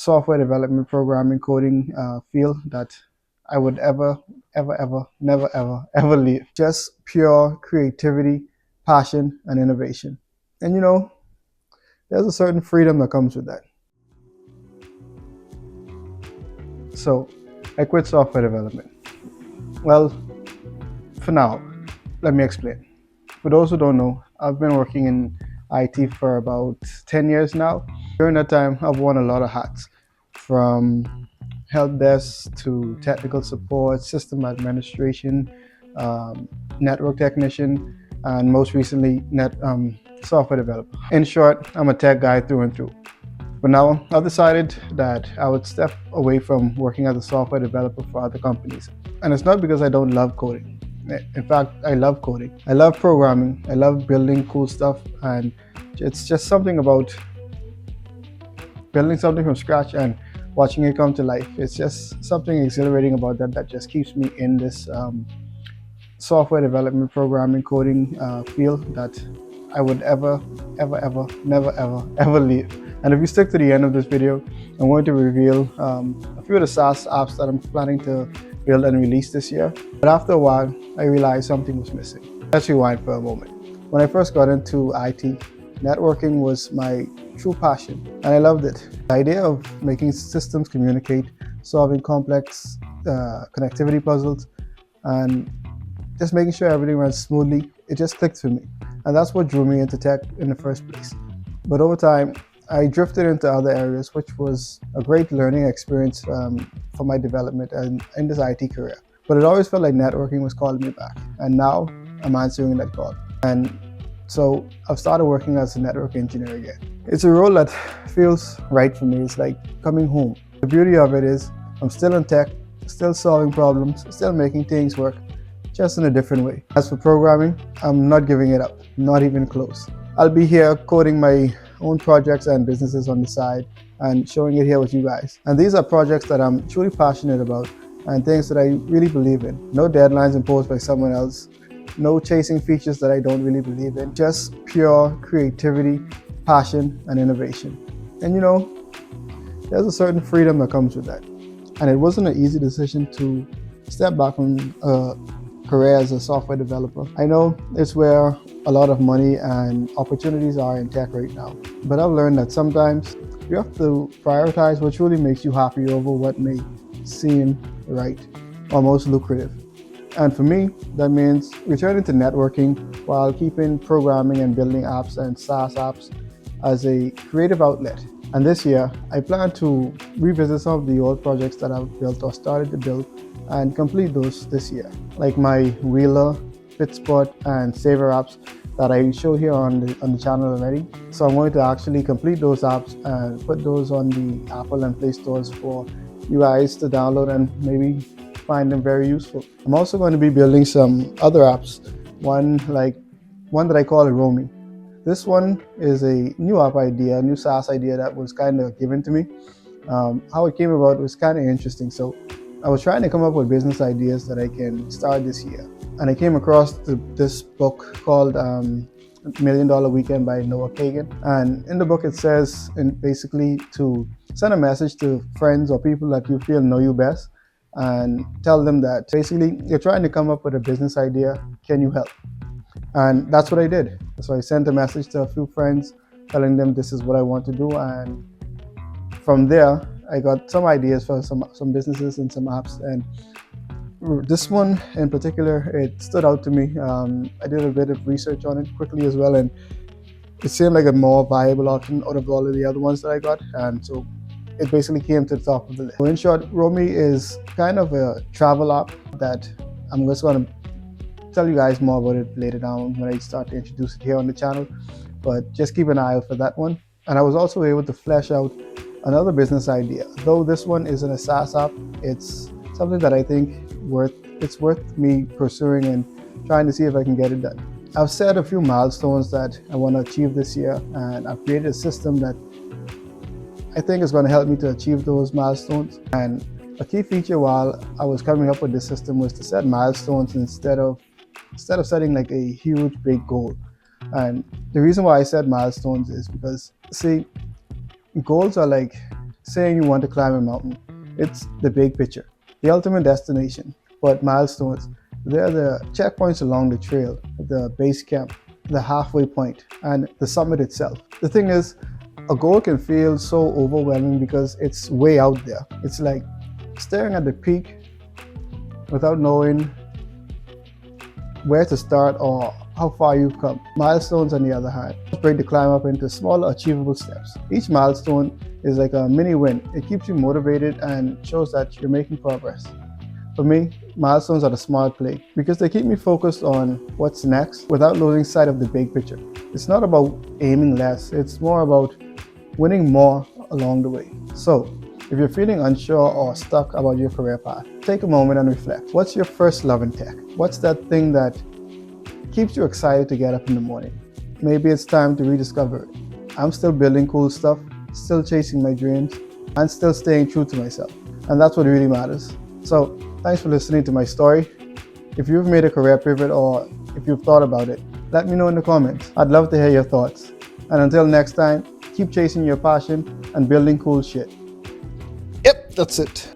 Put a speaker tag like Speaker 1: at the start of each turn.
Speaker 1: software development, programming, coding field that I would never leave. Just pure creativity, passion, and innovation. And there's a certain freedom that comes with that. So I quit software development. Well, for now, let me explain. For those who don't know, I've been working in IT for about 10 years now. During that time, I've worn a lot of hats, from help desk to technical support, system administration, network technician, and most recently, software developer. In short, I'm a tech guy through and through. But now I've decided that I would step away from working as a software developer for other companies. And it's not because I don't love coding. In fact, I love coding. I love programming. I love building cool stuff. And it's just something about building something from scratch and watching it come to life. It's just something exhilarating about that just keeps me in this software development, programming, coding field that I would never leave. And if you stick to the end of this video, I'm going to reveal a few of the SaaS apps that I'm planning to build and release this year. But after a while, I realized something was missing. Let's rewind for a moment. When I first got into IT, networking was my true passion, and I loved it. The idea of making systems communicate, solving complex connectivity puzzles, and just making sure everything runs smoothly, it just clicked for me. And that's what drew me into tech in the first place. But over time, I drifted into other areas, which was a great learning experience for my development and in this IT career. But it always felt like networking was calling me back. And now I'm answering that call. And so I've started working as a network engineer again. It's a role that feels right for me. It's like coming home. The beauty of it is I'm still in tech, still solving problems, still making things work, just in a different way. As for programming, I'm not giving it up, not even close. I'll be here coding my own projects and businesses on the side and showing it here with you guys. And these are projects that I'm truly passionate about and things that I really believe in. No deadlines imposed by someone else, no chasing features that I don't really believe in, just pure creativity, passion, and innovation. And there's a certain freedom that comes with that. And it wasn't an easy decision to step back from career as a software developer. I know it's where a lot of money and opportunities are in tech right now. But I've learned that sometimes you have to prioritize what truly makes you happy over what may seem right or most lucrative. And for me, that means returning to networking while keeping programming and building apps and SaaS apps as a creative outlet. And this year, I plan to revisit some of the old projects that I've built or started to build and complete those this year, like my Wheeler, FitSpot, and Saver apps that I showed here on the channel already. So I'm going to actually complete those apps and put those on the Apple and Play stores for you guys to download and maybe find them very useful. I'm also going to be building some other apps, one that I call Romy. This one is a new app idea, a new SaaS idea that was kind of given to me. How it came about was kind of interesting. So I was trying to come up with business ideas that I can start this year. And I came across this book called $1 Million Weekend by Noah Kagan. And in the book it says basically to send a message to friends or people that you feel know you best and tell them that basically you're trying to come up with a business idea, can you help? And that's what I did. So I sent a message to a few friends telling them this is what I want to do, and from there I got some ideas for some businesses and some apps. And this one in particular, it stood out to me. I did a bit of research on it quickly as well, and it seemed like a more viable option out of all of the other ones that I got, and so it basically came to the top of the list. So in short, Romy is kind of a travel app that I'm just going to tell you guys more about it later down when I start to introduce it here on the channel, but just keep an eye out for that one. And I was also able to flesh out another business idea. Though this one isn't a SaaS app, it's something that I think it's worth me pursuing and trying to see if I can get it done. I've set a few milestones that I want to achieve this year, and I've created a system that I think is going to help me to achieve those milestones. And a key feature while I was coming up with this system was to set milestones instead of setting like a huge big goal. And the reason why I set milestones is because, see, goals are like saying you want to climb a mountain. It's the big picture, the ultimate destination. But milestones, they're the checkpoints along the trail, the base camp, the halfway point, and the summit itself. The thing is, a goal can feel so overwhelming because it's way out there. It's like staring at the peak without knowing where to start or how far you've come. Milestones, on the other hand, break the climb up into smaller, achievable steps. Each milestone is like a mini win. It keeps you motivated and shows that you're making progress. For me, milestones are the smart play because they keep me focused on what's next without losing sight of the big picture. It's not about aiming less, it's more about winning more along the way. So, if you're feeling unsure or stuck about your career path, take a moment and reflect. What's your first love in tech? What's that thing that keeps you excited to get up in the morning? Maybe it's time to rediscover it. I'm still building cool stuff, still chasing my dreams, and still staying true to myself. And that's what really matters. So, thanks for listening to my story. If you've made a career pivot or if you've thought about it, let me know in the comments. I'd love to hear your thoughts. And until next time, keep chasing your passion and building cool shit. Yep, that's it.